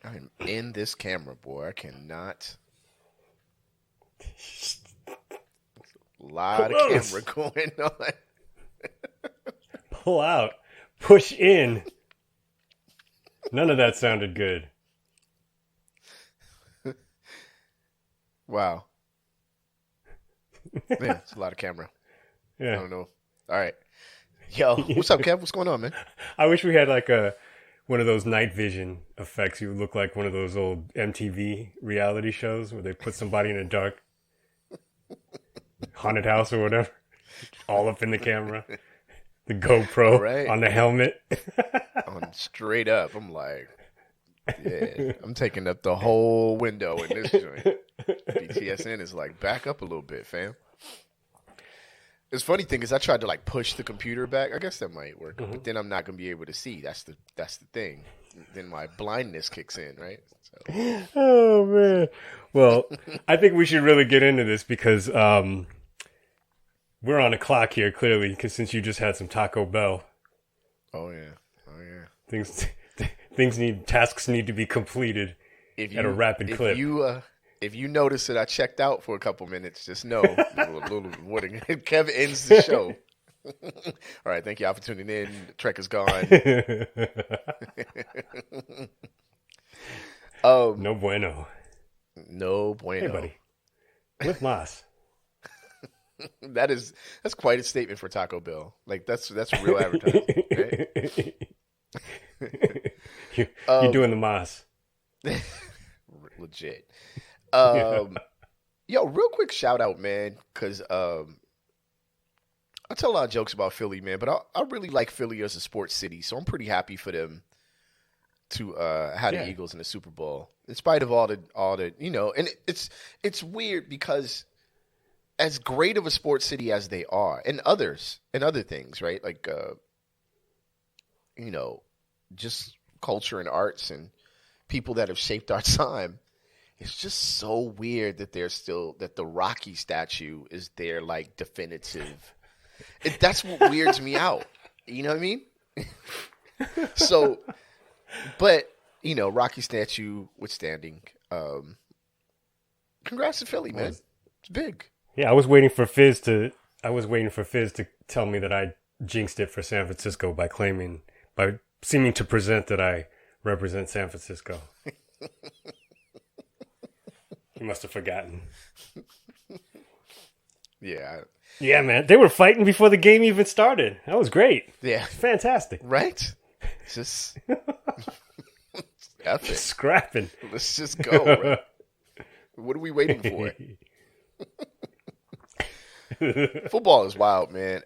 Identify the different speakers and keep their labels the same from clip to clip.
Speaker 1: I'm in this camera, boy. I cannot. Lot of camera
Speaker 2: Close.
Speaker 1: going on.
Speaker 2: Pull out. Push in. None of that sounded good.
Speaker 1: Wow. Yeah, it's a lot of camera. I
Speaker 2: Yeah.
Speaker 1: don't know. All right. Yo, what's up, Kev? What's going on, man?
Speaker 2: I wish we had like one of those night vision effects. You would look like one of those old MTV reality shows where they put somebody in a dark haunted house or whatever, all up in the camera. The GoPro
Speaker 1: Right.
Speaker 2: on the helmet.
Speaker 1: On straight up. I'm like, yeah, I'm taking up the whole window in this joint. BTSN is like, back up a little bit, fam. It's funny thing is I tried to like push the computer back. I guess that might work, but then I'm not gonna be able to see. That's the thing. Then my blindness kicks in, right? So.
Speaker 2: Oh man. Well, I think we should really get into this because we're on a clock here clearly. Because since you just had some Taco Bell,
Speaker 1: Oh yeah, oh yeah.
Speaker 2: tasks need to be completed at a rapid clip.
Speaker 1: If you notice that I checked out for a couple minutes, just know Kev ends the show. All right, thank y'all for tuning in. Trek is gone.
Speaker 2: No bueno.
Speaker 1: No bueno.
Speaker 2: Hey, buddy. With Moss.
Speaker 1: That's quite a statement for Taco Bell. Like that's real advertising, right?
Speaker 2: You're doing the Moss.
Speaker 1: Legit. Yo, real quick shout out, man, because I tell a lot of jokes about Philly, man, but I really like Philly as a sports city, so I'm pretty happy for them to have the Eagles in the Super Bowl, in spite of all the and it's weird because as great of a sports city as they are, and other things, right? Like just culture and arts and people that have shaped our time. It's just so weird that that the Rocky statue is their like definitive. That's what weirds me out. You know what I mean? So, but Rocky statue withstanding. Congrats to Philly, man. It's big.
Speaker 2: Yeah, I was waiting for Fizz to tell me that I jinxed it for San Francisco by seeming to present that I represent San Francisco. He must have forgotten.
Speaker 1: Yeah.
Speaker 2: Yeah, man. They were fighting before the game even started. That was great.
Speaker 1: Yeah.
Speaker 2: Fantastic.
Speaker 1: Right? Just epic.
Speaker 2: Just scrapping.
Speaker 1: Let's just go, right? What are we waiting for? Football is wild, man.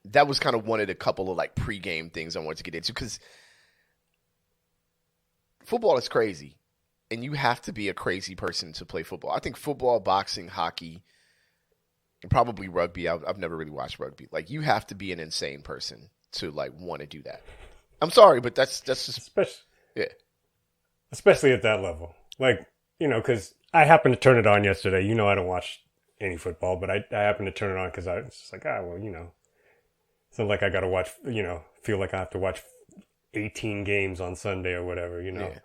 Speaker 1: That was kind of one of the couple of like pregame things I wanted to get into because football is crazy. And you have to be a crazy person to play football. I think football, boxing, hockey, and probably rugby. I've never really watched rugby. Like you have to be an insane person to like want to do that. I'm sorry, but that's just
Speaker 2: especially at that level. Like because I happened to turn it on yesterday. I don't watch any football, but I happened to turn it on because I was just like, it's not like I got to watch. Feel like I have to watch 18 games on Sunday or whatever.
Speaker 1: Yeah.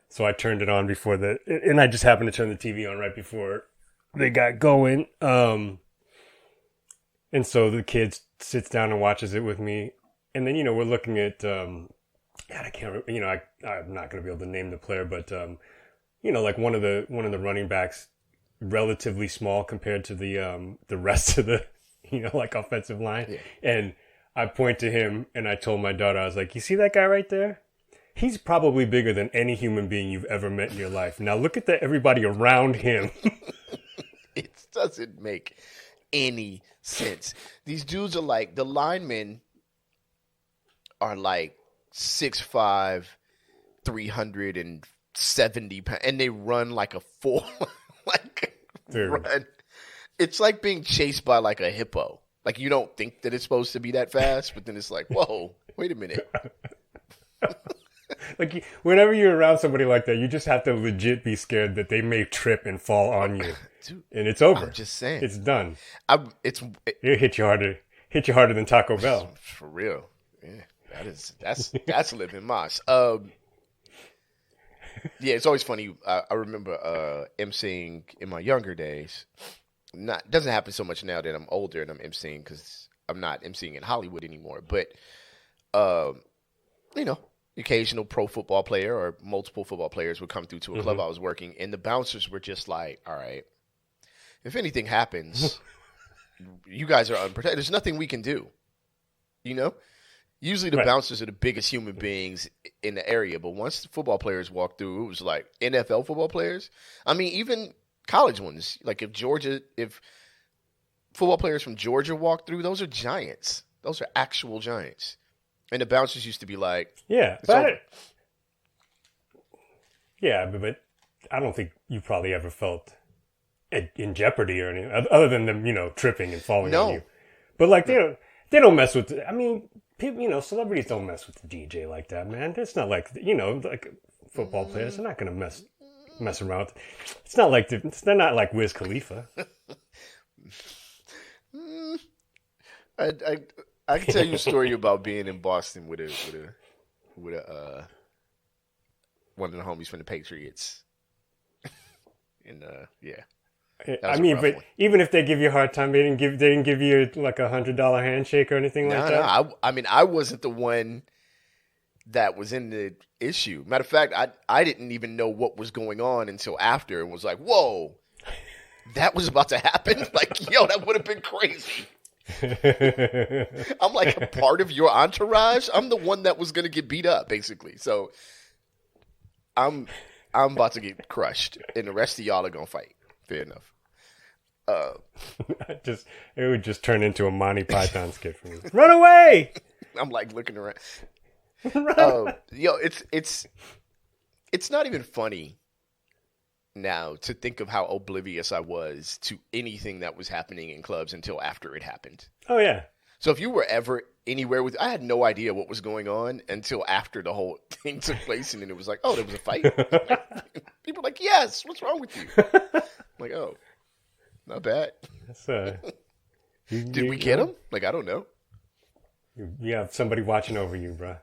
Speaker 2: So I turned it on and I just happened to turn the TV on right before they got going. And so the kid sits down and watches it with me. And then, we're looking at, God, I can't, I'm not going to be able to name the player, but, like one of the running backs, relatively small compared to the rest of the, like offensive line.
Speaker 1: Yeah.
Speaker 2: And I point to him and I told my daughter, I was like, you see that guy right there? He's probably bigger than any human being you've ever met in your life. Now look at everybody around him.
Speaker 1: It doesn't make any sense. These dudes are like, the linemen are like 6'5", 370 pounds, and they run like a full, run. It's like being chased by like a hippo. Like you don't think that it's supposed to be that fast, but then it's like, whoa, wait a minute.
Speaker 2: Like whenever you're around somebody like that, you just have to legit be scared that they may trip and fall on you,
Speaker 1: Dude,
Speaker 2: and it's over.
Speaker 1: I'm just saying,
Speaker 2: it's done.
Speaker 1: It'll
Speaker 2: hit you harder than Taco Bell
Speaker 1: for real. Yeah, that's living moss. Yeah, it's always funny. I remember emceeing in my younger days. Doesn't happen so much now that I'm older and I'm emceeing because I'm not emceeing in Hollywood anymore. But you know, occasional pro football player or multiple football players would come through to a club I was working, and the bouncers were just like, "All right, if anything happens, you guys are unprotected. There's nothing we can do." You know, usually the bouncers are the biggest human beings in the area, but once the football players walked through, it was like NFL football players. I mean, even college ones. Like if football players from Georgia walk through, those are giants. Those are actual giants. And the bouncers used to be like,
Speaker 2: yeah, but I don't think you probably ever felt in jeopardy or anything other than them, tripping and falling on you. But like they don't mess with. I mean, people, celebrities don't mess with the DJ like that, man. It's not like like football players. They're not gonna mess around. It's not like they're not like Wiz Khalifa.
Speaker 1: I can tell you a story about being in Boston with one of the homies from the Patriots. And yeah.
Speaker 2: I mean, but even if they give you a hard time, they didn't give you like $100 handshake or anything like that.
Speaker 1: No, I mean, I wasn't the one that was in the issue. Matter of fact, I didn't even know what was going on until after, and was like, "Whoa, that was about to happen!" Like, yo, that would have been crazy. I'm like a part of your entourage. I'm the one that was going to get beat up, basically. So I'm about to get crushed, and the rest of y'all are going to fight. Fair enough.
Speaker 2: It would just turn into a Monty Python skit for me. Run away!
Speaker 1: I'm like looking around. It's not even funny now to think of how oblivious I was to anything that was happening in clubs until after it happened.
Speaker 2: Oh yeah.
Speaker 1: So if you were ever anywhere I had no idea what was going on until after the whole thing took place, and then it was like, oh, there was a fight. People were like, yes, what's wrong with you? I'm like, oh, not bad. Did we get him? Like, I don't know.
Speaker 2: You have somebody watching over you, bro.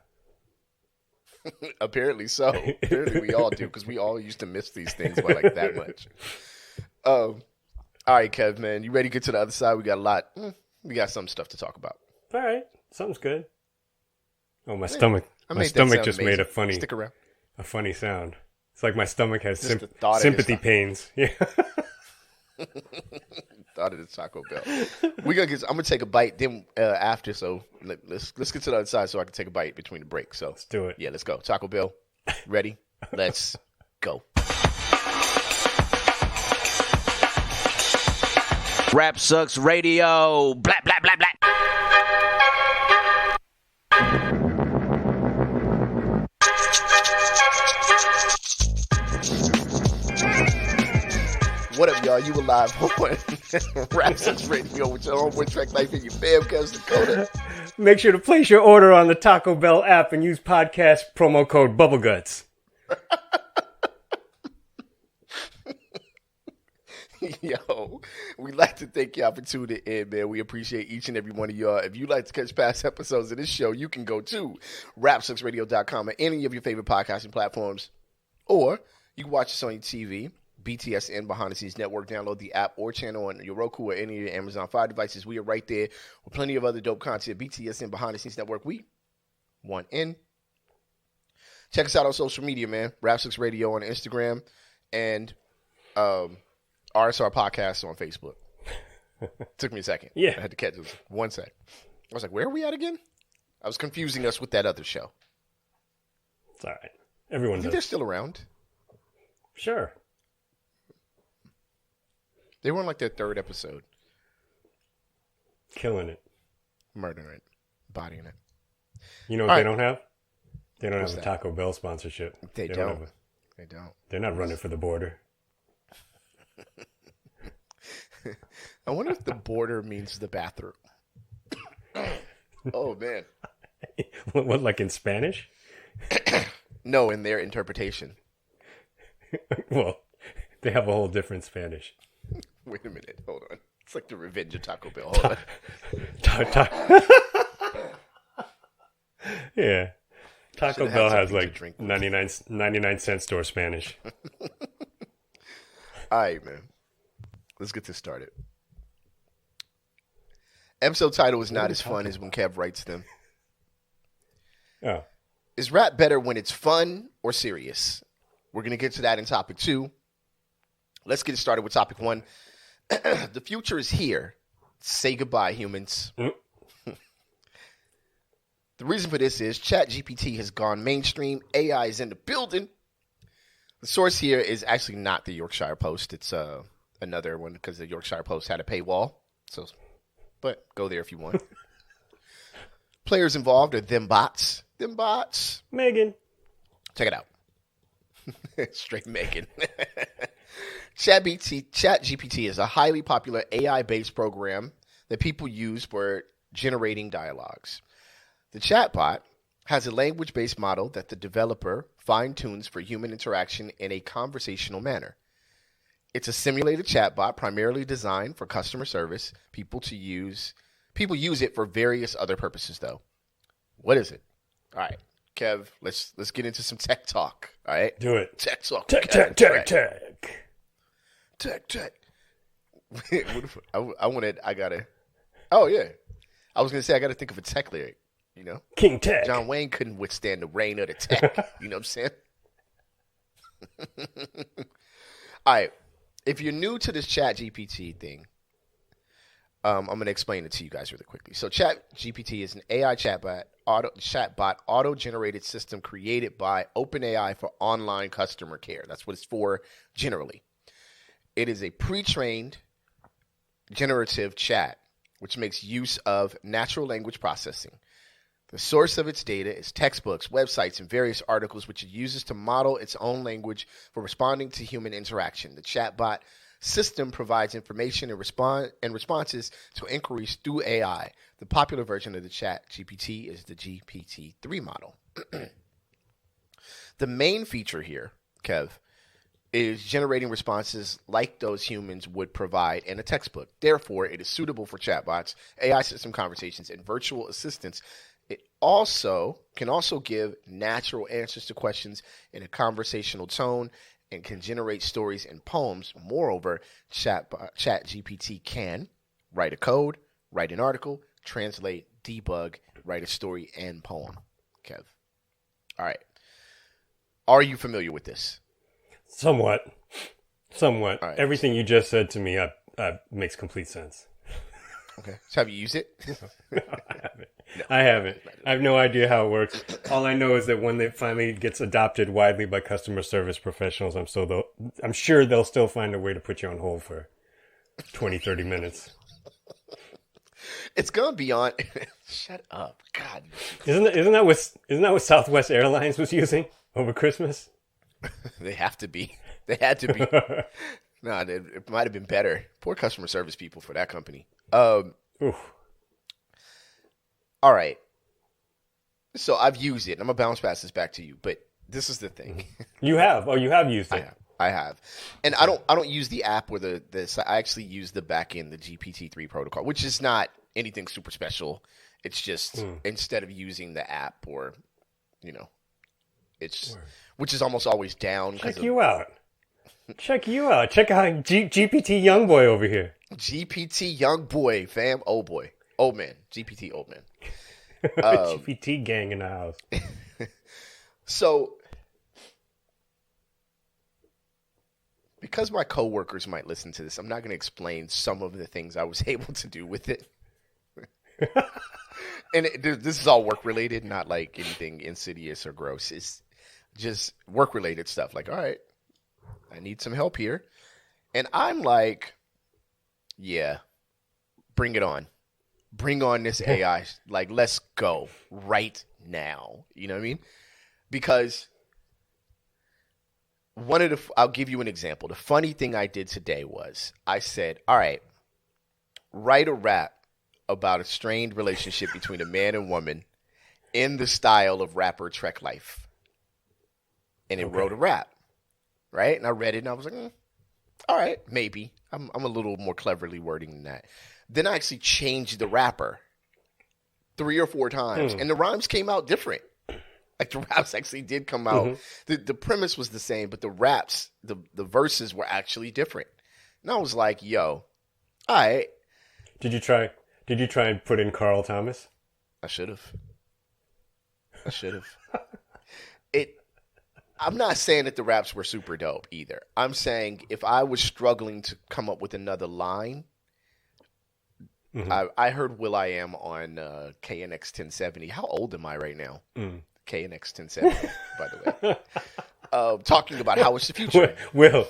Speaker 1: Apparently so. Apparently we all do, because we all used to miss these things by like that much. All right, Kev, man, you ready to get to the other side? We got a lot. We got some stuff to talk about.
Speaker 2: All right, something's good. Oh, my stomach! My stomach just made a funny, sound. It's like my stomach has sympathy pains. Yeah.
Speaker 1: Thought of the Taco Bell. I'm gonna take a bite then after. So let's get to the other side so I can take a bite between the breaks. So
Speaker 2: let's do it.
Speaker 1: Yeah, let's go. Taco Bell, ready? Let's go.
Speaker 3: Rap Sucks Radio. Blah blah blah blah.
Speaker 1: What up, y'all? You alive on Rap Sucks Radio with your homeboy Track Life and your fam, cousin Sakoda.
Speaker 2: Make sure to place your order on the Taco Bell app and use podcast promo code BubbleGuts.
Speaker 1: Yo, we'd like to thank y'all for tuning in, man. We appreciate each and every one of y'all. If you'd like to catch past episodes of this show, you can go to rapsucksradio.com or any of your favorite podcasting platforms, or you can watch us on your TV. BTSN Behind the Scenes Network. Download the app or channel on your Roku or any of your Amazon Fire devices. We are right there with plenty of other dope content. BTSN Behind the Scenes Network. We want in. Check us out on social media, man. Rap 6 Radio on Instagram and RSR Podcast on Facebook. Took me a second.
Speaker 2: Yeah.
Speaker 1: I had to catch it. 1 sec. I was like, where are we at again? I was confusing us with that other show.
Speaker 2: It's all right. Everyone does.
Speaker 1: They're still around.
Speaker 2: Sure.
Speaker 1: They were on like their third episode.
Speaker 2: Killing it.
Speaker 1: Murdering it. Bodying it.
Speaker 2: You know what they don't have? They don't have a Taco Bell sponsorship.
Speaker 1: They don't. They don't.
Speaker 2: They're not running for the border.
Speaker 1: I wonder if the border means the bathroom. Oh, man.
Speaker 2: What, like in Spanish?
Speaker 1: No, in their interpretation.
Speaker 2: Well, they have a whole different Spanish.
Speaker 1: Wait a minute. Hold on. It's like the Revenge of Taco Bell. Hold on.
Speaker 2: Yeah. Taco Bell has like 99 cent store Spanish.
Speaker 1: All right, man. Let's get this started. Episode title is not as fun as when Kev writes them.
Speaker 2: Oh.
Speaker 1: Is rap better when it's fun or serious? We're going to get to that in topic 2. Let's get started with topic 1. The future is here. Say goodbye, humans. The reason for this is ChatGPT has gone mainstream. AI is in the building. The source here is actually not the Yorkshire Post. It's another one because the Yorkshire Post had a paywall. But go there if you want. Players involved are them bots. Them bots.
Speaker 2: Megan.
Speaker 1: Check it out. Straight Megan. ChatGPT is a highly popular AI-based program that people use for generating dialogues. The chatbot has a language-based model that the developer fine-tunes for human interaction in a conversational manner. It's a simulated chatbot primarily designed for customer service. People use it for various other purposes, though. What is it? All right, Kev, let's get into some tech talk. All right,
Speaker 2: do it.
Speaker 1: Tech talk.
Speaker 2: Tech.
Speaker 1: Oh yeah, I was gonna say I gotta think of a tech lyric. You know,
Speaker 2: King Tech.
Speaker 1: John Wayne couldn't withstand the reign of the tech. You know what I'm saying? All right. If you're new to this ChatGPT thing, I'm going to explain it to you guys really quickly. So ChatGPT is an AI chatbot auto-generated system created by OpenAI for online customer care. That's what it's for generally. It is a pre-trained generative chat, which makes use of natural language processing. The source of its data is textbooks, websites, and various articles, which it uses to model its own language for responding to human interaction. The chatbot system provides information and responses to inquiries through AI. The popular version of the ChatGPT is the GPT-3 model. The main feature here, Kev, is generating responses like those humans would provide in a textbook. Therefore, it is suitable for chatbots, AI system conversations, and virtual assistants. It can also give natural answers to questions in a conversational tone and can generate stories and poems. Moreover, ChatGPT can write a code, write an article, translate, debug, write a story and poem. Kev. All right. Are you familiar with this?
Speaker 2: Somewhat. Right. Everything you just said to me makes complete sense.
Speaker 1: Okay. So have you used it?
Speaker 2: No, I haven't. I have no idea how it works. All I know is that when it finally gets adopted widely by customer service professionals, I'm sure they'll still find a way to put you on hold for 20, 30 minutes.
Speaker 1: It's going beyond. Shut up. God.
Speaker 2: Isn't that what Southwest Airlines was using over Christmas?
Speaker 1: They have to be. They had to be. No, it might have been better. Poor customer service people for that company.
Speaker 2: Oof.
Speaker 1: All right. So I've used it. I'm going to bounce past this back to you, but this is the thing.
Speaker 2: You have? Oh, you have used it.
Speaker 1: I have. And I don't use the app or I actually use the back end, the GPT-3 protocol, which is not anything super special. It's just instead of using the app or, which is almost always down.
Speaker 2: Check you out. Check out GPT young boy over here.
Speaker 1: GPT young boy, fam. Old boy. Old man. GPT old man.
Speaker 2: GPT gang in the house.
Speaker 1: So, because my coworkers might listen to this, I'm not going to explain some of the things I was able to do with it. And this is all work related, not like anything insidious or gross. It's just work related stuff. Like, all right, I need some help here. And I'm like, yeah, bring it on. Bring on this AI. Like, let's go right now. You know what I mean? Because I'll give you an example. The funny thing I did today was I said, all right, write a rap about a strained relationship between a man and woman in the style of rapper Trek Life. And it wrote a rap, right? And I read it and I was like, all right, maybe. I'm a little more cleverly wording than that. Then I actually changed the rapper 3 or 4 times, and the rhymes came out different. Like the raps actually did come out. The premise was the same, but the raps, the verses were actually different. And I was like, yo, all right.
Speaker 2: Did you try and put in Carl Thomas?
Speaker 1: I should have. I'm not saying that the raps were super dope either. I'm saying if I was struggling to come up with another line, I heard Will I Am on KNX 1070. How old am I right now? KNX 1070, by the way. Talking about how it's the future.
Speaker 2: Will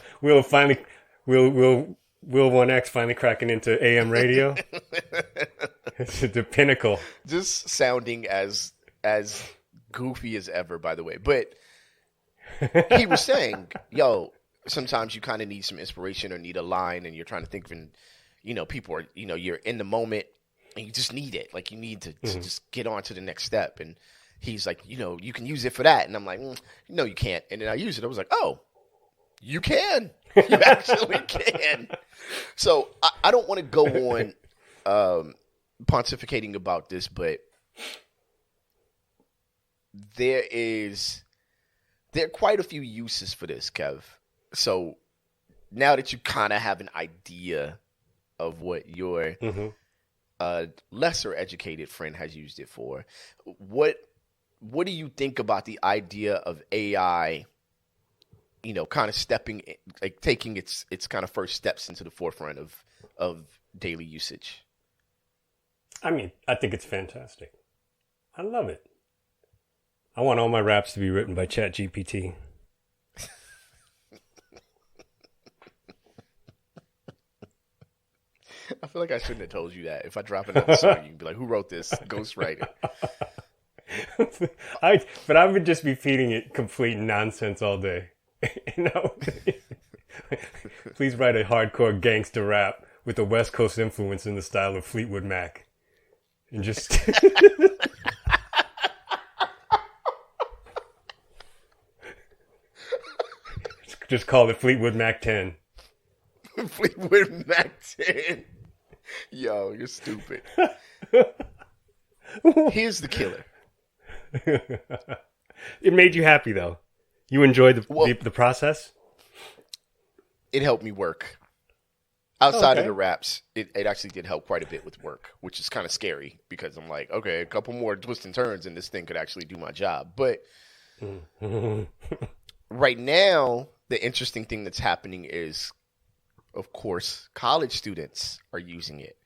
Speaker 2: 1X finally cracking into AM radio? It's the pinnacle.
Speaker 1: Just sounding as goofy as ever, by the way. But he was saying, yo, sometimes you kind of need some inspiration or need a line and you're trying to think of, people are, you're in the moment and you just need it. Like you need to just get on to the next step. And he's like, you can use it for that. And I'm like, no, you can't. And then I used it. I was like, oh, you can. You actually can. So I don't want to go on pontificating about this, but there are quite a few uses for this, Kev. So now that you kind of have an idea of what your lesser educated friend has used it for, what do you think about the idea of AI, kind of taking its kind of first steps into the forefront of daily usage?
Speaker 2: I mean, I think it's fantastic. I love it. I want all my raps to be written by ChatGPT.
Speaker 1: I feel like I shouldn't have told you that. If I drop another song, you can be like, who wrote this? Ghostwriter.
Speaker 2: But I would just be feeding it complete nonsense all day. Please write a hardcore gangster rap with a West Coast influence in the style of Fleetwood Mac. And just... just call it Fleetwood Mac 10.
Speaker 1: Fleetwood Mac 10. Yo, you're stupid. Here's the killer.
Speaker 2: It made you happy, though. You enjoyed the process?
Speaker 1: It helped me work. Outside of the raps, it actually did help quite a bit with work, which is kind of scary because I'm like, okay, a couple more twists and turns and this thing could actually do my job. But right now, the interesting thing that's happening is, of course, college students are using it.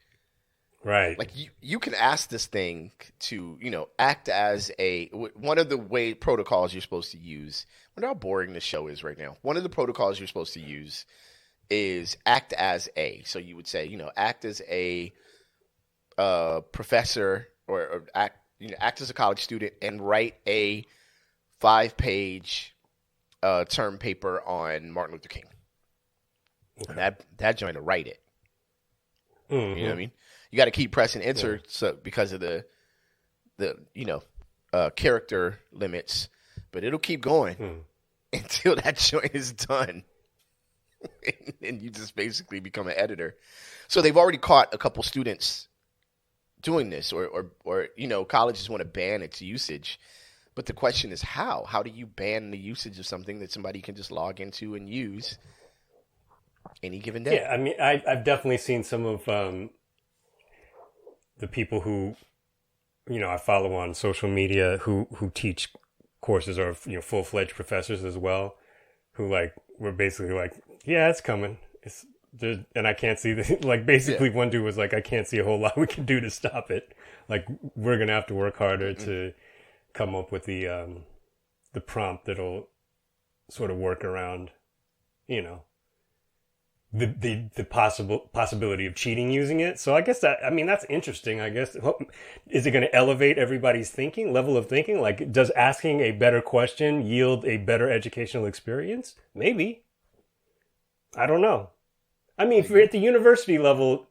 Speaker 2: Right.
Speaker 1: Like you can ask this thing to, act as one of the protocols you're supposed to use. I wonder how boring this show is right now. One of the protocols you're supposed to use is act as a. So you would say, act as a professor or act as a college student and write a 5-page term paper on Martin Luther King. Okay. That joint to write it. You know what I mean? You got to keep pressing enter because of the character limits, but it'll keep going until that joint is done. And you just basically become an editor. So they've already caught a couple students doing this, or colleges want to ban its usage. But the question is how? How do you ban the usage of something that somebody can just log into and use any given day?
Speaker 2: Yeah, I mean, I've definitely seen some of the people who, I follow on social media who teach courses or, full-fledged professors as well, who were basically like, yeah, it's coming. And I can't see basically one dude was like, I can't see a whole lot we can do to stop it. Like, we're going to have to work harder to come up with the prompt that'll sort of work around, the possibility of cheating using it. So I guess that's interesting. I guess, is it going to elevate everybody's level of thinking? Like, does asking a better question yield a better educational experience? Maybe. I don't know. I mean, if you're at the university level,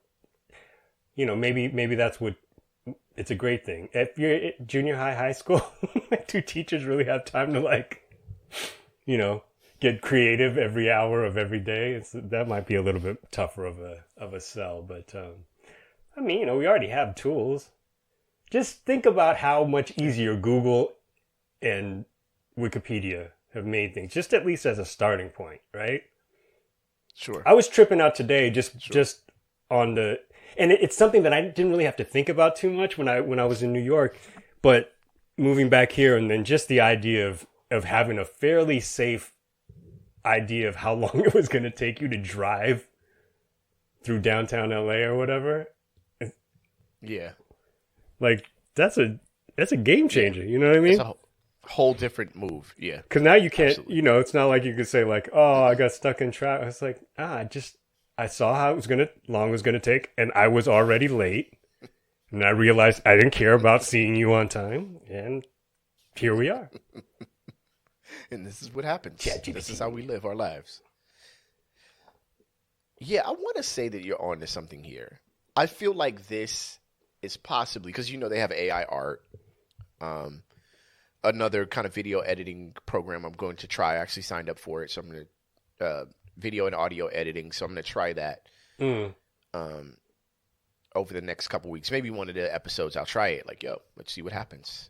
Speaker 2: maybe that's it's a great thing. If you're at junior high school, do teachers really have time to get creative every hour of every day? That might be a little bit tougher of a sell, but we already have tools. Just think about how much easier Google and Wikipedia have made things, just at least as a starting point, right?
Speaker 1: Sure.
Speaker 2: I was tripping out today just on the, and it's something that I didn't really have to think about too much when I was in New York, but moving back here, and then just the idea of having a fairly safe idea of how long it was going to take you to drive through downtown LA or whatever.
Speaker 1: Yeah.
Speaker 2: Like that's a game changer. You know what I mean?
Speaker 1: It's a whole different move. Yeah.
Speaker 2: Because now you can't,
Speaker 1: Absolutely.
Speaker 2: it's not like you could say like, oh, I got stuck in traffic. It's like, I saw how long it was gonna take, and I was already late, and I realized I didn't care about seeing you on time, and here we are.
Speaker 1: And this is what happens.
Speaker 2: ChatGPT.
Speaker 1: This is how we live our lives. Yeah, I want to say that you're on to something here. I feel like this is possibly because they have AI art. Another kind of video editing program I'm going to try. I actually signed up for it, so I'm going to video and audio editing. So I'm going to try that over the next couple weeks. Maybe one of the episodes I'll try it. Like, let's see what happens.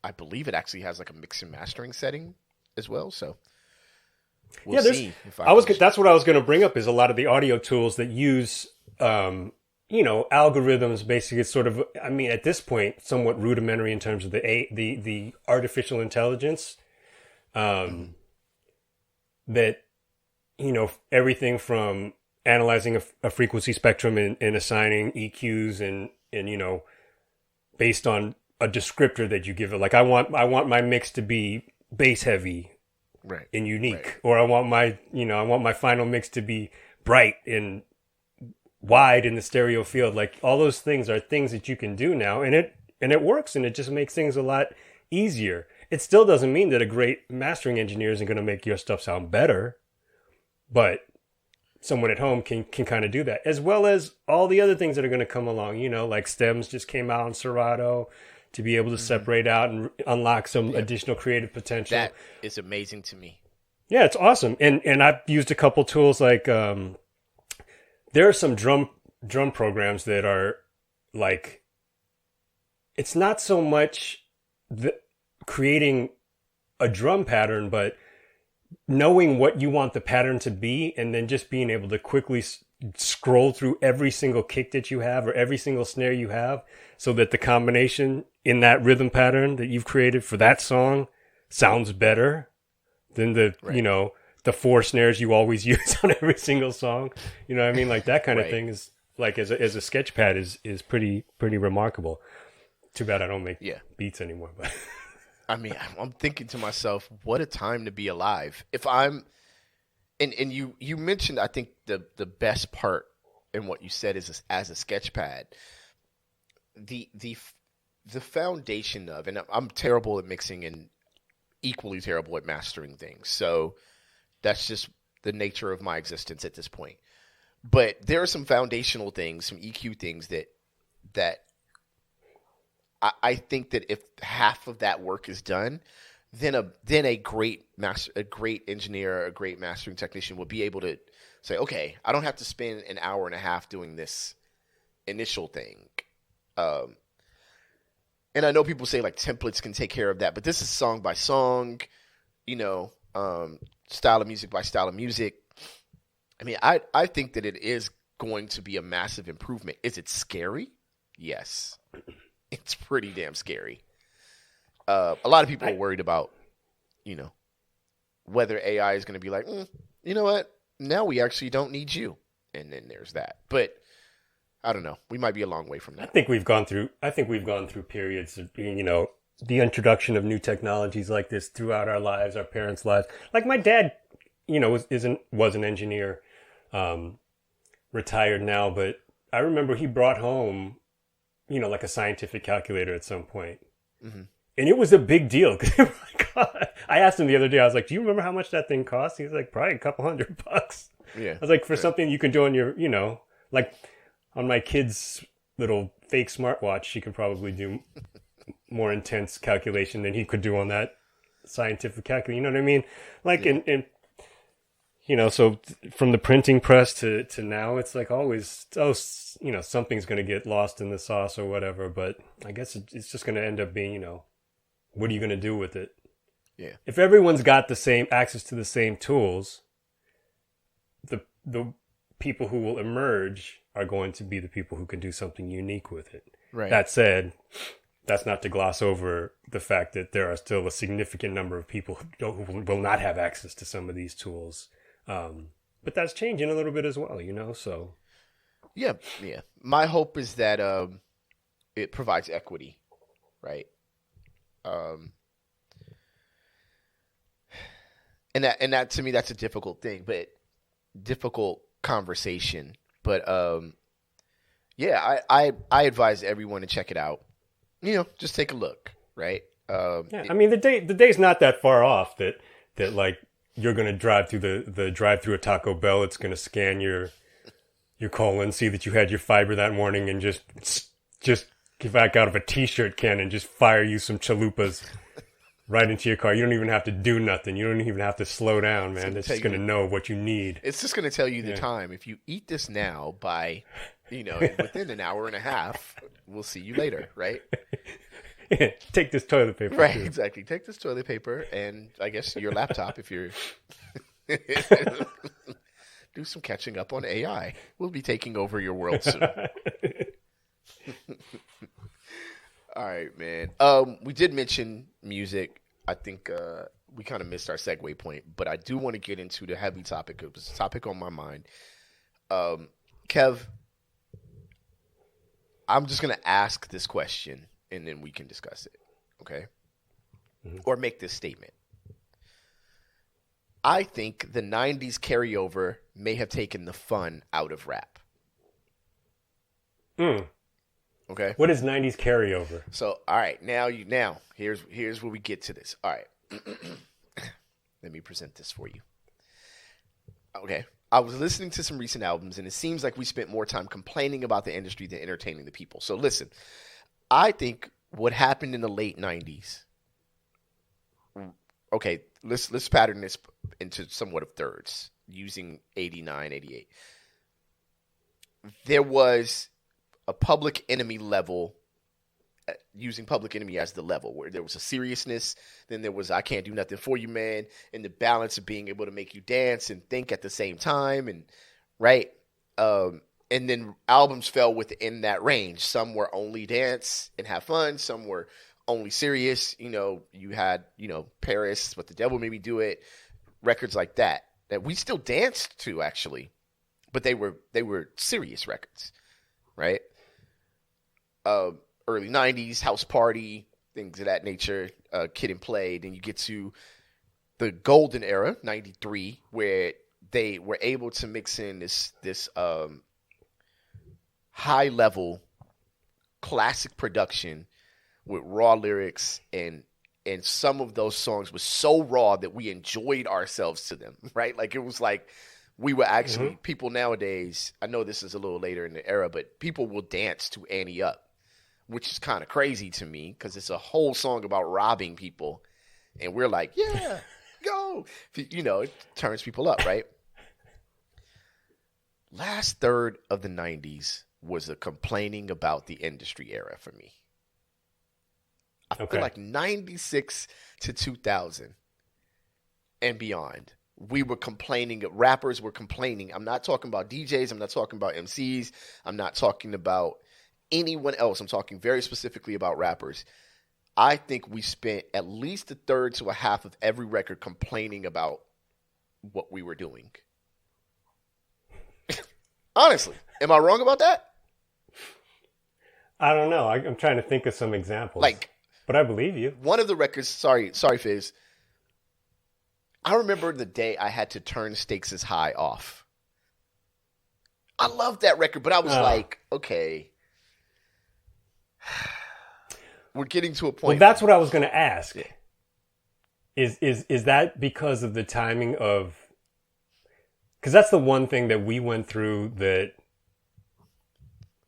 Speaker 1: I believe it actually has like a mix and mastering setting as well. So we'll see.
Speaker 2: That's what I was going to bring up is a lot of the audio tools that use algorithms. Basically, it's sort of, I mean, at this point, somewhat rudimentary in terms of the artificial intelligence. That, everything from analyzing a frequency spectrum and assigning EQs and based on a descriptor that you give it. Like I want my mix to be bass heavy,
Speaker 1: right,
Speaker 2: and unique,
Speaker 1: right.
Speaker 2: Or I want my final mix to be bright and wide in the stereo field. Like all those things are things that you can do now, and it works, and it just makes things a lot easier. It still doesn't mean that a great mastering engineer isn't going to make your stuff sound better, but someone at home can kind of do that, as well as all the other things that are going to come along. Like Stems just came out on Serato to be able to separate out and unlock some additional creative potential.
Speaker 1: That is amazing to me.
Speaker 2: Yeah, it's awesome. And I've used a couple tools like there are some drum programs that are like, it's not so much creating a drum pattern, but knowing what you want the pattern to be, and then just being able to quickly scroll through every single kick that you have or every single snare you have, so that the combination in that rhythm pattern that you've created for that song sounds better than the the 4 snares you always use on every single song. You know what I mean? Like that kind of thing is like as a sketch pad is pretty remarkable. Too bad I don't make beats anymore, but
Speaker 1: I mean, I'm thinking to myself, what a time to be alive. If I'm, and you mentioned, I think the best part in what you said is as a sketch pad, the foundation of, and I'm terrible at mixing and equally terrible at mastering things. So that's just the nature of my existence at this point. But there are some foundational things, some EQ things that I think that if half of that work is done, then a great engineer, a great mastering technician will be able to say, okay, I don't have to spend an hour and a half doing this initial thing. And I know people say like templates can take care of that, but this is song by song, style of music by style of music. I mean, I think that it is going to be a massive improvement. Is it scary? Yes. It's pretty damn scary. A lot of people are worried about, whether AI is going to be like, you know what? Now we actually don't need you. And then there's that. But I don't know. We might be a long way from that.
Speaker 2: I think we've gone through periods of being, the introduction of new technologies like this throughout our lives, our parents' lives. Like my dad, was an engineer, retired now, but I remember he brought home, like a scientific calculator at some point. Mm-hmm. And it was a big deal. I asked him the other day, I was like, do you remember how much that thing cost? He was like, probably a couple $100. Yeah. I was like, for something you can do on your, like on my kid's little fake smartwatch, she could probably do more intense calculation than he could do on that scientific calculator. You know what I mean? Like, and so from the printing press to now, it's like always, something's going to get lost in the sauce or whatever. But I guess it's just going to end up being, what are you going to do with it?
Speaker 1: Yeah.
Speaker 2: If everyone's got the same access to the same tools, the people who will emerge are going to be the people who can do something unique with it.
Speaker 1: Right.
Speaker 2: That said, that's not to gloss over the fact that there are still a significant number of people who will not have access to some of these tools. But that's changing a little bit as well, so.
Speaker 1: Yeah. My hope is that it provides equity, right? And that to me, that's a difficult thing, but difficult conversation. But yeah, I advise everyone to check it out. Just take a look, right?
Speaker 2: Yeah, I mean the day's not that far off that like you're gonna drive through the drive through a Taco Bell. It's gonna scan your colon, see that you had your fiber that morning, and just get back out of a t-shirt can and just fire you some chalupas right into your car. You don't even have to do nothing. You don't even have to slow down, man. It's just going to know what you need.
Speaker 1: It's just going to tell you the time. If you eat this now by, within an hour and a half, we'll see you later, right?
Speaker 2: Yeah, take this toilet paper.
Speaker 1: Right,
Speaker 2: too.
Speaker 1: Exactly. Take this toilet paper and I guess your laptop if you're... Do some catching up on AI. We'll be taking over your world soon. All right, man. We did mention music. I think we kind of missed our segue point, but I do want to get into the heavy topic. It was a topic on my mind. Kev, I'm just going to ask this question, and then we can discuss it, okay? Mm-hmm. Or make this statement. I think the 90s carryover may have taken the fun out of rap. Okay.
Speaker 2: What is 90s carryover?
Speaker 1: So, all right, now here's where we get to this. All right. Let me present this for you. Okay. I was listening to some recent albums, and it seems like we spent more time complaining about the industry than entertaining the people. So listen, I think what happened in the late 90s, okay, let's pattern this into somewhat of thirds, using 89, 88. There was a Public Enemy level, using Public Enemy as the level, where there was a seriousness, then there was I Can't Do Nothing For You, Man, and the balance of being able to make you dance and think at the same time, and right? And then albums fell within that range. Some were only dance and have fun, some were only serious. You had, Paris, What the Devil Made Me Do It, records like that we still danced to, actually, but they were serious records, right? Early 90s, House Party, things of that nature, Kid and Play. Then you get to the golden era, 93, where they were able to mix in this high level classic production with raw lyrics, and some of those songs were so raw that we enjoyed ourselves to them, right? Like, it was like we were actually, people nowadays, I know this is a little later in the era, but people will dance to Annie Up, which is kind of crazy to me because it's a whole song about robbing people, and we're like, yeah, go. It turns people up, right? Last third of the 90s was a complaining about the industry era for me. I feel like 96 to 2000 and beyond, we were complaining. Rappers were complaining. I'm not talking about DJs. I'm not talking about MCs. I'm not talking about anyone else. I'm talking very specifically about rappers. I think we spent at least a third to a half of every record complaining about what we were doing. Honestly, am I wrong about that?
Speaker 2: I don't know. I'm trying to think of some examples. But I believe you.
Speaker 1: One of the records, sorry, Fizz. I remember the day I had to turn Stakes Is High off. I loved that record, but I was like, okay. We're getting to a point.
Speaker 2: Well, that's what I was going to ask. Yeah. Is that because of the timing of... Because that's the one thing that we went through that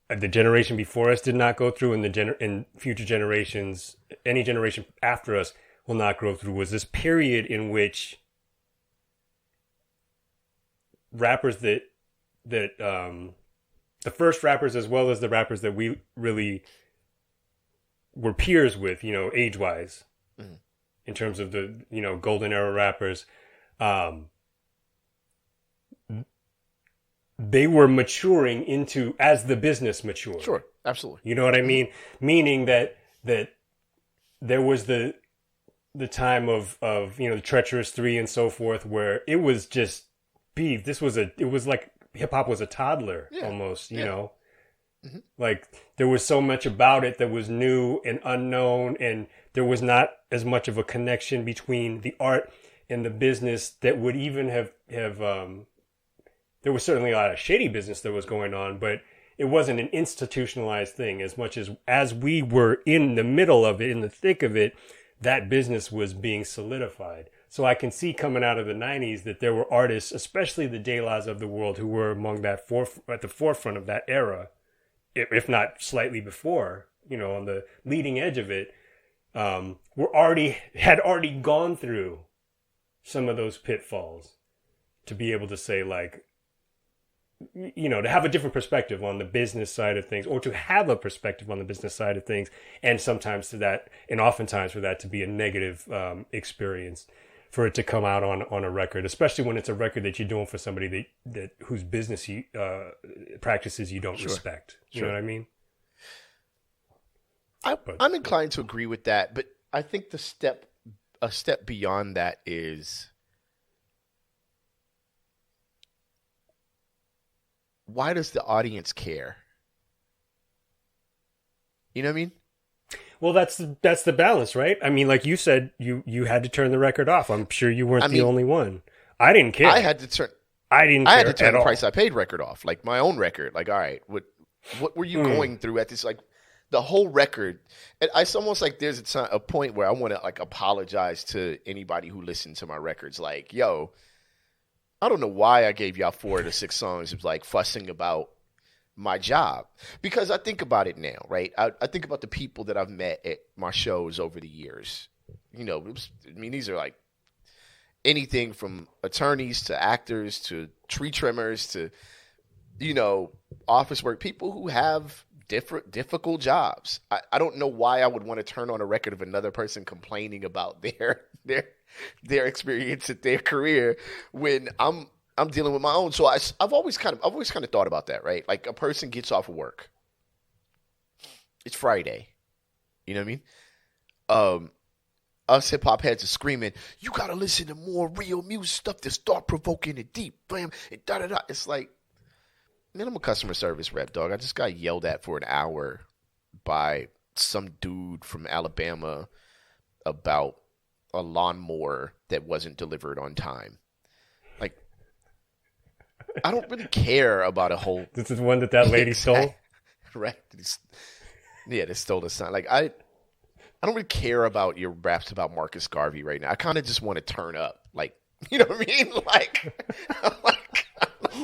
Speaker 2: the generation before us did not go through, and future generations, any generation after us, will not go through, was this period in which rappers the first rappers, as well as the rappers that we really were peers with, age-wise, in terms of the, golden era rappers. They were maturing into as the business matured.
Speaker 1: Sure, absolutely.
Speaker 2: You know what I mean? Meaning that there was the time of the Treacherous Three and so forth, where it was just beef. It was like hip hop was a toddler almost. You know, like there was so much about it that was new and unknown, and there was not as much of a connection between the art and the business that would even have there was certainly a lot of shady business that was going on, but it wasn't an institutionalized thing as much as we were in the middle of it, in the thick of it, that business was being solidified. So I can see coming out of the 90s that there were artists, especially the De Las of the world, who were among that at the forefront of that era, if not slightly before, on the leading edge of it, had already gone through some of those pitfalls to be able to say, like, to have a different perspective on the business side of things, or to have a perspective on the business side of things, and oftentimes for that to be a negative experience, for it to come out on a record, especially when it's a record that you're doing for somebody that whose business practices you don't respect. You know what I mean?
Speaker 1: I'm inclined to agree with that, but I think a step beyond that is, why does the audience care? You know what I mean?
Speaker 2: Well, that's the balance, right? I mean, like you said, you had to turn the record off. I'm sure you weren't the only one. I didn't care.
Speaker 1: I had to turn the Price I Paid record off, like my own record. Like, all right, what were you going through at this? Like, the whole record. And it's almost like there's a point where I want to, like, apologize to anybody who listened to my records. Like, yo, I don't know why I gave y'all 4 to 6 songs of, like, fussing about my job. Because I think about it now, right? I think about the people that I've met at my shows over the years. These are, like, anything from attorneys to actors to tree trimmers to, office work, people who have difficult jobs. I don't know why I would want to turn on a record of another person complaining about their experience at their career when I'm dealing with my own. So I've always kind of thought about that, right? Like, a person gets off of work. It's Friday. You know what I mean? Us hip hop heads are screaming, you gotta listen to more real music stuff that's thought provoking and deep, bam, and da da da. It's like, man, I'm a customer service rep, dog. I just got yelled at for an hour by some dude from Alabama about a lawnmower that wasn't delivered on time. Like, I don't really care about a whole.
Speaker 2: This is one that lady stole,
Speaker 1: right? Yeah, they stole the sign. Like, I don't really care about your raps about Marcus Garvey right now. I kind of just want to turn up, like, you know what I mean? Like,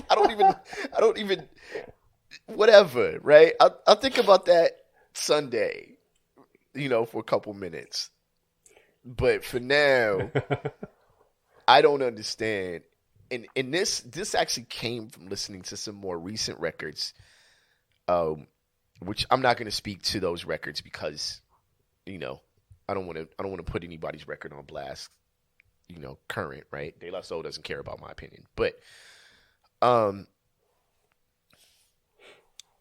Speaker 1: I don't even, whatever, right? I'll think about that Sunday, for a couple minutes. But for now, I don't understand. And this actually came from listening to some more recent records, which I'm not going to speak to those records because, I don't want to put anybody's record on blast, current, right? De La Soul doesn't care about my opinion, but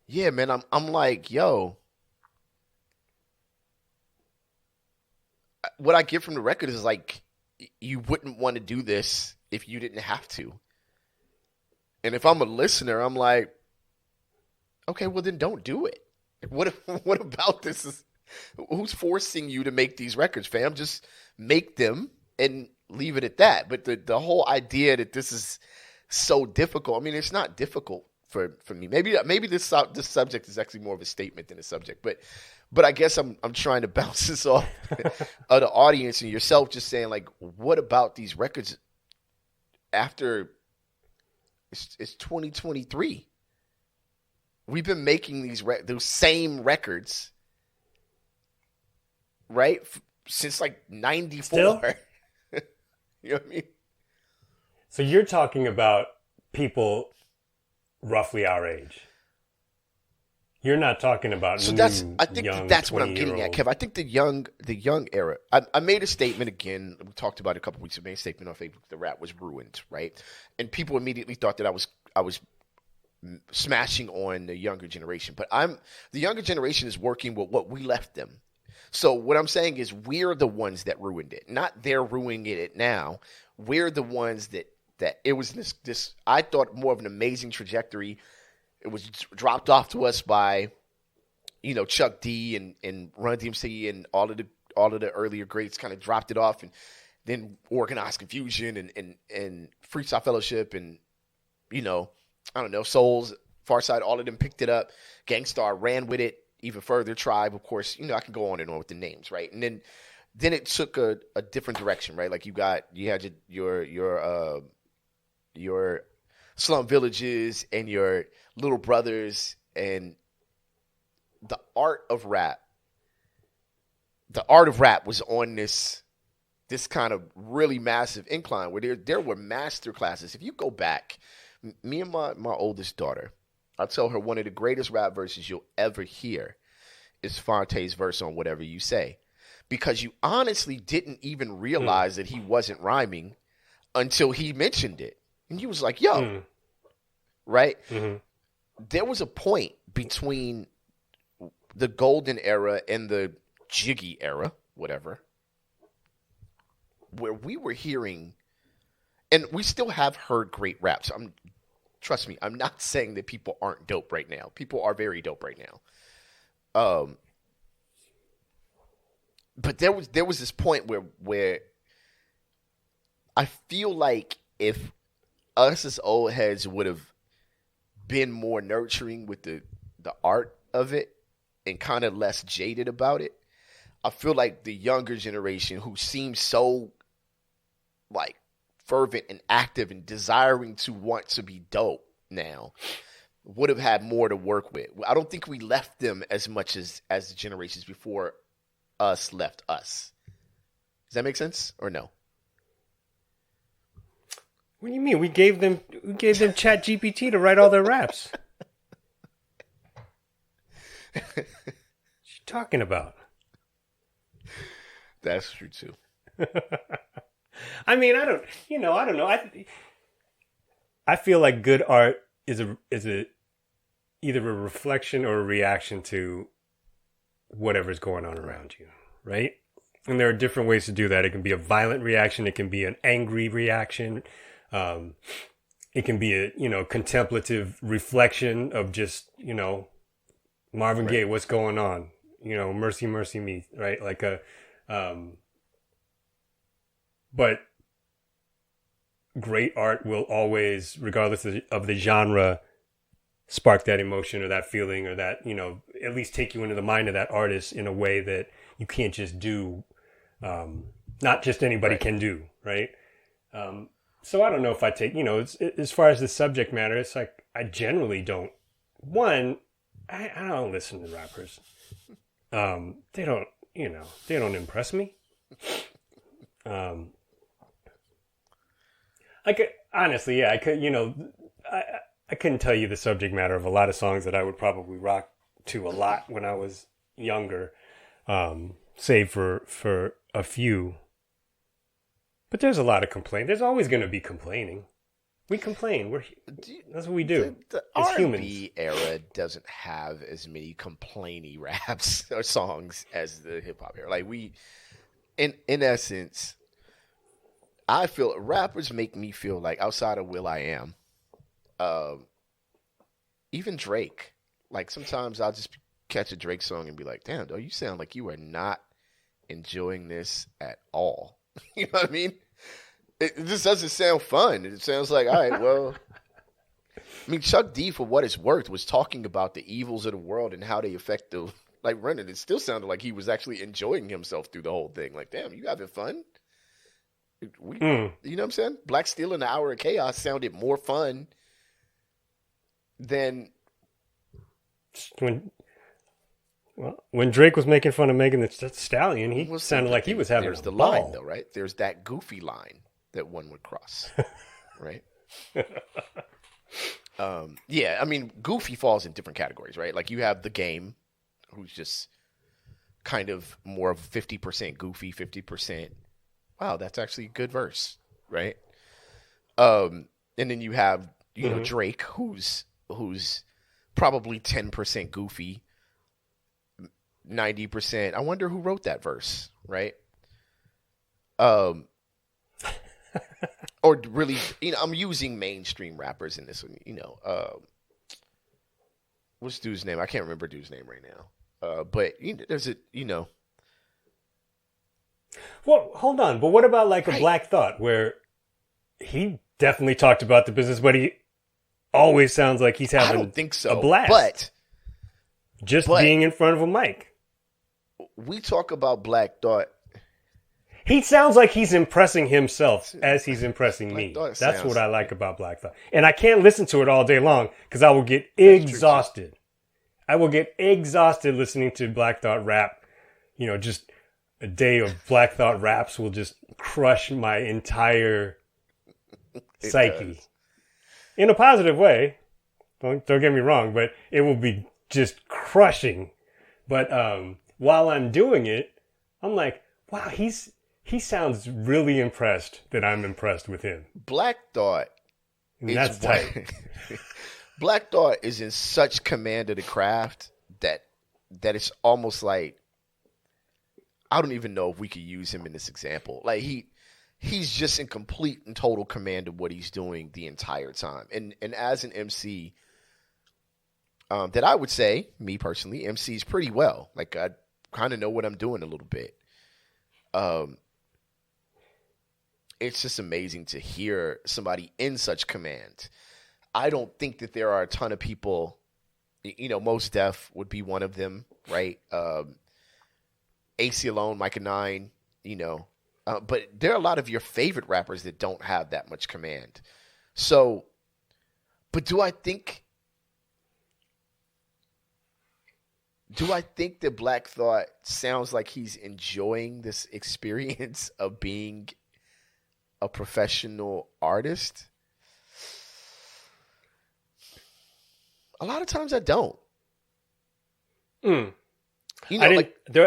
Speaker 1: yeah, man, I'm like, yo, what I get from the record is, like, you wouldn't want to do this if you didn't have to. And if I'm a listener, I'm like, okay, well then don't do it. What about this is, who's forcing you to make these records, fam? Just make them and leave it at that. But the whole idea that this is so difficult, I mean, it's not difficult for me. Maybe this subject is actually more of a statement than a subject. But I guess I'm trying to bounce this off of the audience and yourself, just saying, like, what about these records after it's 2023? We've been making those same records, right, since like 94.
Speaker 2: Still?
Speaker 1: You know what I mean?
Speaker 2: So you're talking about people roughly our age. You're not talking about
Speaker 1: So
Speaker 2: new,
Speaker 1: I think
Speaker 2: young,
Speaker 1: that's what I'm getting at,
Speaker 2: 20-year-old.
Speaker 1: Kev. I think the young era. I made a statement again. We talked about it a couple weeks ago. I made a statement on Facebook. The rap was ruined, right? And people immediately thought that I was smashing on the younger generation. But the younger generation is working with what we left them. So what I'm saying is we're the ones that ruined it, not they're ruining it now. We're the ones that it was this. I thought more of an amazing trajectory. It was dropped off to us by, Chuck D and Run DMC and all of the earlier greats kind of dropped it off, and then Organized Confusion and Freestyle Fellowship and I don't know, Souls, Farside, all of them picked it up. Gangstar ran with it even further. Tribe, of course, I can go on and on with the names, right? And then it took a different direction, right? Like you had your slum villages and your little brothers, and the art of rap was on this kind of really massive incline where there were master classes. If you go back, me and my oldest daughter, I'll tell her one of the greatest rap verses you'll ever hear is Fonte's verse on Whatever You Say, because you honestly didn't even realize that he wasn't rhyming until he mentioned it. And he was like, yo, right? Mm-hmm. There was a point between the golden era and the jiggy era, whatever, where we were hearing, and we still have heard great raps. Trust me, I'm not saying that people aren't dope right now. People are very dope right now. But there was this point where I feel like if us as old heads would have been more nurturing with the art of it and kind of less jaded about it, I feel like the younger generation who seems so like fervent and active and desiring to want to be dope now would have had more to work with. I don't think we left them as much as the generations before us left us. Does that make sense or no?
Speaker 2: What do you mean? We gave them Chat GPT to write all their raps. What you talking about?
Speaker 1: That's true too.
Speaker 2: I mean, I don't know. I feel like good art is either a reflection or a reaction to whatever's going on around you, right? And there are different ways to do that. It can be a violent reaction. It can be an angry reaction. It can be a, contemplative reflection of just, Marvin Gaye, what's going on? Mercy, mercy me, right? Like but great art will always, regardless of the genre, spark that emotion or that feeling or that, at least take you into the mind of that artist in a way that you can't just do, not just anybody can do, right? So I don't know if I take, as far as the subject matter, it's like I generally don't. One, I don't listen to rappers. They don't, they don't impress me. I could honestly, yeah, I could, I couldn't tell you the subject matter of a lot of songs that I would probably rock to a lot when I was younger, save for a few. But there's a lot of complaint. There's always going to be complaining. We complain. That's what we do.
Speaker 1: The R&B era doesn't have as many complainy raps or songs as the hip hop era. Like in essence, I feel rappers make me feel like, outside of will.i.am, even Drake. Like sometimes I'll just catch a Drake song and be like, "Damn, though, you sound like you are not enjoying this at all." You know what I mean? It just doesn't sound fun. It sounds like, all right, well, I mean, Chuck D, for what it's worth, was talking about the evils of the world and how they affect the, like, running. It still sounded like he was actually enjoying himself through the whole thing. Like, damn, you having fun? You know what I'm saying? Black Steel and the Hour of Chaos sounded more fun than
Speaker 2: when Drake was making fun of Megan Thee Stallion, he sounded like he was having
Speaker 1: there's
Speaker 2: a
Speaker 1: the
Speaker 2: ball.
Speaker 1: line, though, right? There's that goofy line that one would cross, right? Yeah, I mean, Goofy falls in different categories, right? Like you have The Game, who's just kind of more of 50% Goofy, 50%. Wow, that's actually a good verse, right? And then you have Drake, who's probably 10% Goofy, 90%. I wonder who wrote that verse, right? Or really, I'm using mainstream rappers in this one, what's dude's name? I can't remember dude's name right now. But there's
Speaker 2: Well, hold on. But what about like a Black Thought, where he definitely talked about the business, but he always sounds like he's having
Speaker 1: I don't think so,
Speaker 2: a blast. But being in front of a mic.
Speaker 1: We talk about Black Thought.
Speaker 2: He sounds like he's impressing himself as he's impressing me. That's what I like about Black Thought. And I can't listen to it all day long because I will get exhausted. I will get exhausted listening to Black Thought rap. Just a day of Black Thought raps will just crush my entire psyche.
Speaker 1: Does.
Speaker 2: In a positive way. Don't get me wrong, but it will be just crushing. But while I'm doing it, I'm like, wow, he sounds really impressed that I'm impressed with him.
Speaker 1: Black Thought.
Speaker 2: That's tight.
Speaker 1: Black Thought is in such command of the craft that it's almost like, I don't even know if we could use him in this example. Like he's just in complete and total command of what he's doing the entire time. And as an MC, that I would say, me personally, MCs pretty well. Like I kind of know what I'm doing a little bit. It's just amazing to hear somebody in such command. I don't think that there are a ton of people, Mos Def would be one of them, right? AC Alone, Micah 9, but there are a lot of your favorite rappers that don't have that much command. So, but do I think that Black Thought sounds like he's enjoying this experience of being a professional artist? A lot of times I don't.
Speaker 2: I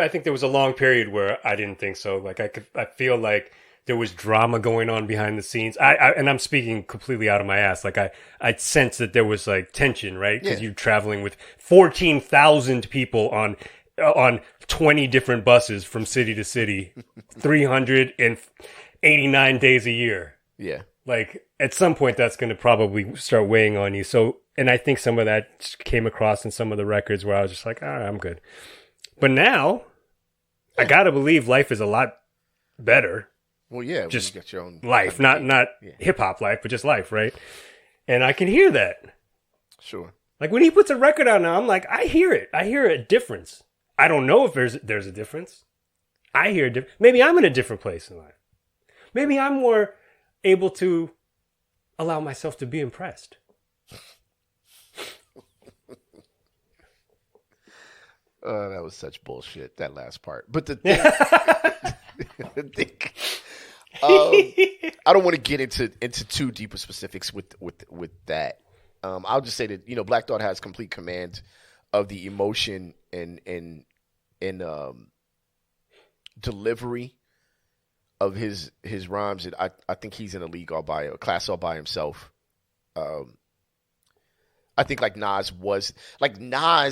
Speaker 2: think there was a long period where I didn't think so. Like I feel like there was drama going on behind the scenes. And I'm speaking completely out of my ass. Like I sense that there was like tension, right? Because you're traveling with 14,000 people on 20 different buses from city to city, 389 days a year.
Speaker 1: Yeah.
Speaker 2: Like at some point that's going to probably start weighing on you. So, and I think some of that came across in some of the records where I was just like, I'm good. But now I got to believe life is a lot better.
Speaker 1: Well, yeah,
Speaker 2: just
Speaker 1: you got your own
Speaker 2: life, not hip hop life, but just life, right? And I can hear that.
Speaker 1: Sure.
Speaker 2: Like when he puts a record out now, I'm like, I hear it. I hear a difference. I don't know if there's a difference. I hear maybe I'm in a different place in life. Maybe I'm more able to allow myself to be impressed.
Speaker 1: That was such bullshit, that last part. But the thing, I don't want to get into too deep of specifics with that. I'll just say that Black Thought has complete command of the emotion and delivery of his rhymes. I think he's in a class all by himself. I think Nas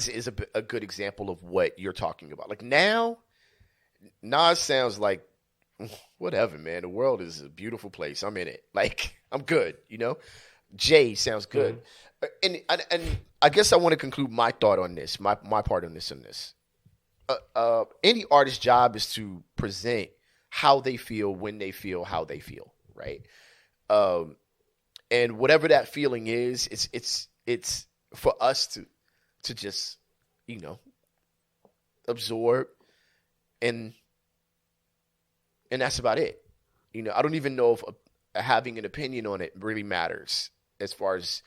Speaker 1: is a good example of what you're talking about. Like now, Nas sounds like whatever, man. The world is a beautiful place. I'm in it. Like I'm good, Jay sounds good. Mm-hmm. And I guess I want to conclude my thought on this, my part on this. Any artist's job is to present how they feel when they feel how they feel, right? And whatever that feeling is, it's for us to just, absorb and that's about it. I don't even know if having an opinion on it really matters, as far as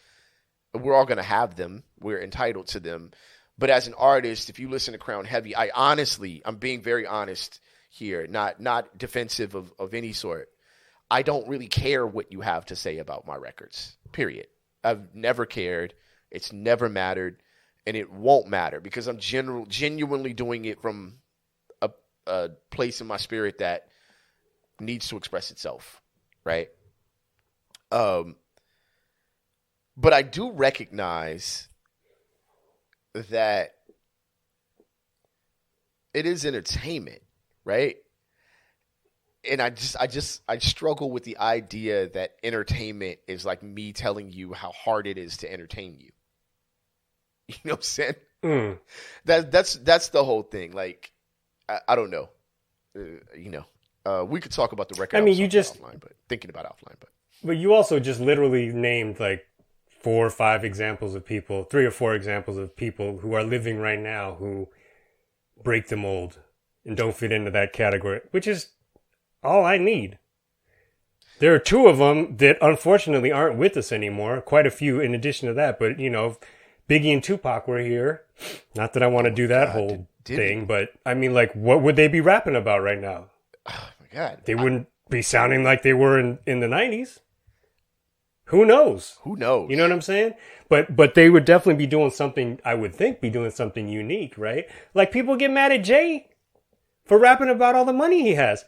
Speaker 1: we're all going to have them. We're entitled to them. But as an artist, if you listen to Crown Heavy, I'm being very honest here, not defensive of any sort. I don't really care what you have to say about my records, period. I've never cared. It's never mattered, and it won't matter because I'm genuinely doing it from a place in my spirit that needs to express itself, right? But I do recognize that it is entertainment, right? And I struggle with the idea that entertainment is like me telling you how hard it is to entertain you. You know what I'm saying?
Speaker 2: Mm.
Speaker 1: That's the whole thing. Like, I don't know. We could talk about the record.
Speaker 2: I mean, you just
Speaker 1: offline, but thinking about offline,
Speaker 2: but you also just literally named like 4 or 5 examples of people, 3 or 4 examples of people who are living right now who break the mold and don't fit into that category, which is all I need. There are 2 of them that unfortunately aren't with us anymore. Quite a few in addition to that, but Biggie and Tupac were here. Not that I want to do that whole thing, but I mean, like, what would they be rapping about right now?
Speaker 1: Oh my God.
Speaker 2: They wouldn't be sounding like they were in the 90s. Who knows?
Speaker 1: Who knows?
Speaker 2: You know what I'm saying? But they would definitely be doing something, I would think, be doing something unique, right? Like, people get mad at Jay for rapping about all the money he has.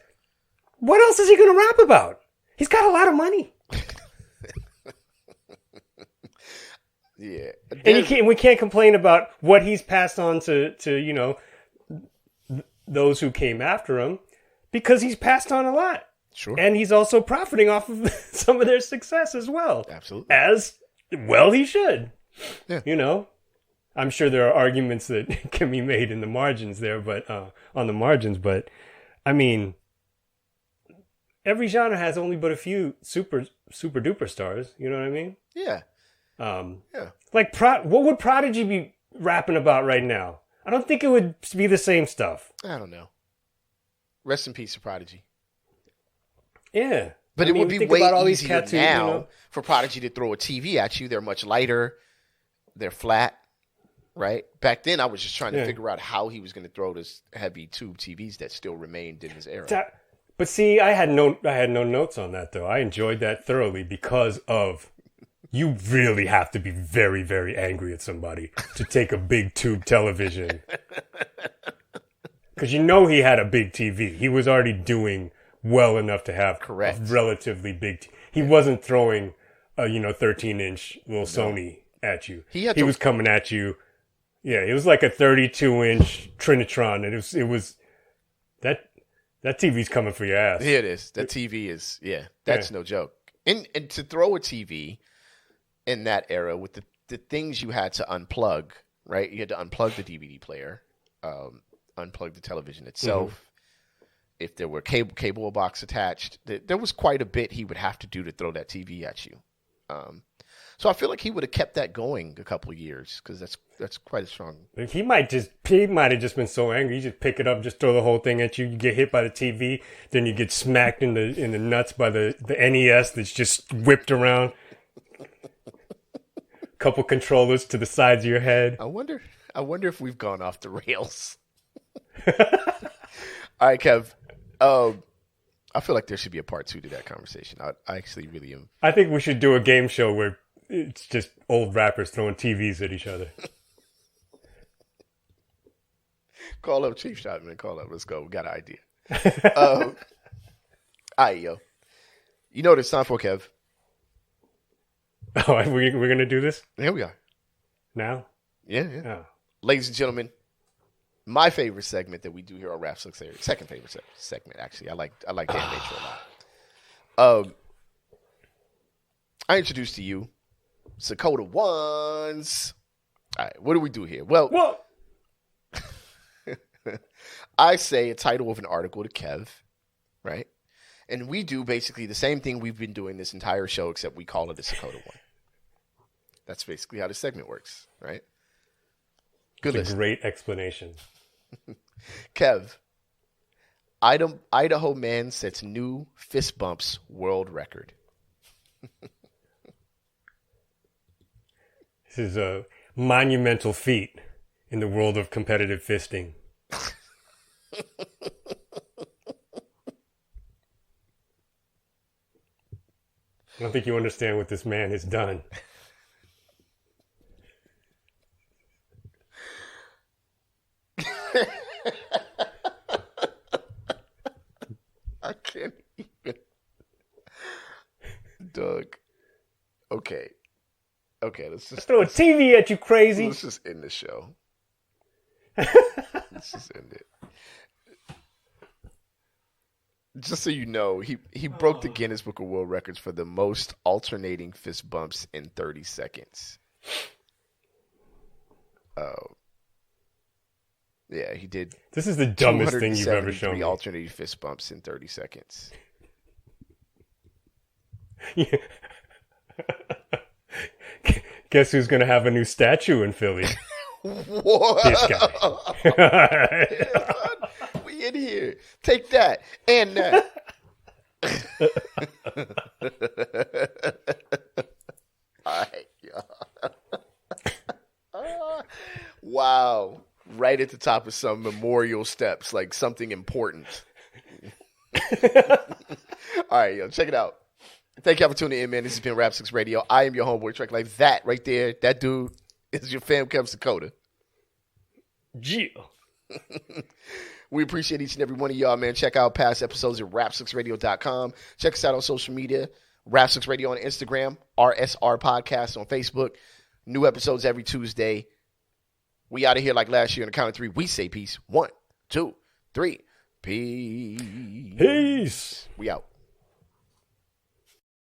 Speaker 2: What else is he going to rap about? He's got a lot of money.
Speaker 1: Yeah.
Speaker 2: And we can't complain about what he's passed on to those who came after him, because he's passed on a lot.
Speaker 1: Sure.
Speaker 2: And he's also profiting off of some of their success as well.
Speaker 1: Absolutely.
Speaker 2: As well he should.
Speaker 1: Yeah.
Speaker 2: I'm sure there are arguments that can be made in the margins there, but on the margins, but I mean, every genre has only but a few super duper stars, you know what I mean?
Speaker 1: Yeah.
Speaker 2: Yeah. Like, what would Prodigy be rapping about right now? I don't think it would be the same stuff.
Speaker 1: I don't know. Rest in peace to Prodigy.
Speaker 2: Yeah.
Speaker 1: But it would be way easier now for Prodigy to throw a TV at you. They're much lighter. They're flat, right? Back then, I was just trying to figure out how he was going to throw this heavy tube TVs that still remained in his era.
Speaker 2: But see, I had no notes on that, though. I enjoyed that thoroughly because of... You really have to be very, very angry at somebody to take a big tube television. Because he had a big TV. He was already doing well enough to have a relatively big He wasn't throwing a 13-inch little Sony at you. He was coming at you. Yeah, it was like a 32-inch Trinitron. And it was that TV's coming for your ass.
Speaker 1: Yeah, it is. That TV is, that's no joke. And to throw a TV in that era with the things you had to unplug, right? You had to unplug the DVD player, unplug the television itself. Mm-hmm. If there were cable box attached, there was quite a bit he would have to do to throw that TV at you. So I feel like he would have kept that going a couple of years because that's quite a strong.
Speaker 2: He might have just been so angry. You just pick it up, just throw the whole thing at you. You get hit by the TV, then you get smacked in the nuts by the NES that's just whipped around. Couple controllers to the sides of your head.
Speaker 1: I wonder if we've gone off the rails. All right, Kev. I feel like there should be a part 2 to that conversation. I actually really am.
Speaker 2: I think we should do a game show where it's just old rappers throwing TVs at each other.
Speaker 1: Call up Chief Shot, man. Call up. Let's go. We got an idea. All right, yo. You know what it's time for, Kev?
Speaker 2: Oh, we're going to do this?
Speaker 1: Here we are.
Speaker 2: Now?
Speaker 1: Yeah.
Speaker 2: Oh.
Speaker 1: Ladies and gentlemen, my favorite segment that we do here on Rap Sucks Area. Second favorite segment, actually. I like Dan Nature a lot. I introduced to you Sakoda ones. All right, what do we do here? Well, I say a title of an article to Kev, right? And we do basically the same thing we've been doing this entire show, except we call it a Sakoda one. That's basically how the segment works, right? Good
Speaker 2: It's a great explanation.
Speaker 1: Kev, Idaho man sets new fist bumps world record.
Speaker 2: This is a monumental feat in the world of competitive fisting. I don't think you understand what this man has done.
Speaker 1: I can't even. Doug. Okay. Let's just
Speaker 2: Throw a TV at you, crazy.
Speaker 1: Let's just end the show. Let's just end it. Just so you know, he broke the Guinness Book of World Records for the most alternating fist bumps in 30 seconds. Yeah, he did.
Speaker 2: This is the dumbest thing you've ever shown me.
Speaker 1: Alternating fist bumps in 30 seconds.
Speaker 2: Yeah. Guess who's going to have a new statue in Philly?
Speaker 1: What?
Speaker 2: This guy.
Speaker 1: We in here. Take that and that. All right, y'all. Wow. Right at the top of some memorial steps, like something important. All right, yo, check it out. Thank y'all for tuning in, man. This has been Rap 6 Radio. I am your homeboy, Trek. Like that right there, that dude is your fam, Kev Sakoda.
Speaker 2: Yeah.
Speaker 1: We appreciate each and every one of y'all, man. Check out past episodes at rap6radio.com. Check us out on social media. Rap 6 Radio on Instagram. RSR Podcast on Facebook. New episodes every Tuesday. We out of here like last year on the count of three. We say peace. 1, 2, 3. Peace.
Speaker 2: Peace.
Speaker 1: We out.